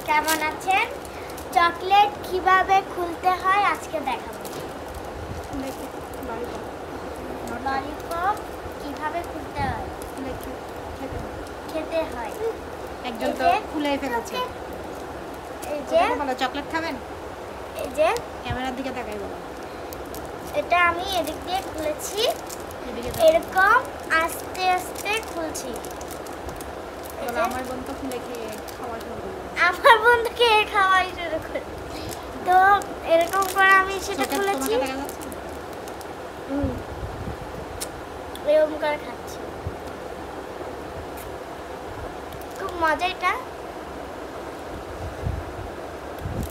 কেমন আছেন? চকলেট কিভাবে খুলতে হয় আজকে দেখাবো। ললিপপ কিভাবে খুলতে হয় খেতে হয়। একজন তো খুলে ফেলেছে। এই যে বলো চকলেট খাবেন? এই যে ক্যামেরার দিকে তাকাই বলো। এটা আমি এদিক দিয়ে খুলেছি, এদিকে এরকম আস্তে আস্তে খুলছি। বলো আমার বোন তো খুলে খেয়ে খাওয়া শুরু করলো। আমার বন্ধুকে খাওয়াই শুরু করে, তো এরকম করে আমি সেটা খুলেছি, এরকম করে খাচ্ছি। খুব মজা, এটা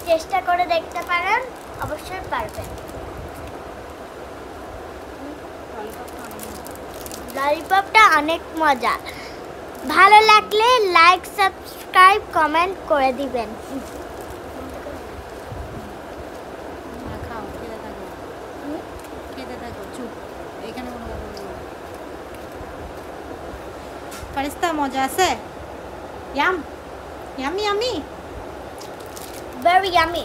চেষ্টা করে দেখতে পারেন, অবশ্যই পারবেন। ললিপপটা অনেক মজা। ভালো লাগলে লাইক, সাবস্ক্রাইব, কমেন্ট করে দিবেন। খাও, খেতে থাকো, খেতে থাকো, চুপ। এখানে কোনো কথা বলবো না। ফারিস্তা মজা আছে? Yum yummy yummy Very yummy.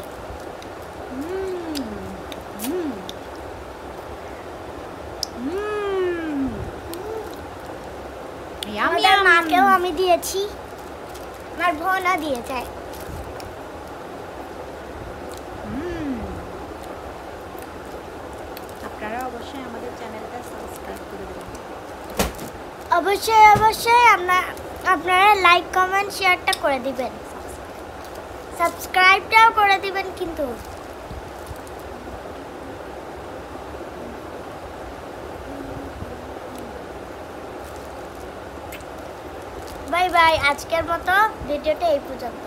আমাদের মাকেও আমি দিয়েছি, আমার বোনও দিয়েছে। আপনারা অবশ্যই আমাদের চ্যানেলটা সাবস্ক্রাইব করে দেবেন। অবশ্যই অবশ্যই আপনারা লাইক, কমেন্ট, শেয়ারটা করে দিবেন, সাবস্ক্রাইবটাও করে দিবেন কিন্তু। বাই বাই, আজকের মতো ভিডিওটা এই পর্যন্ত।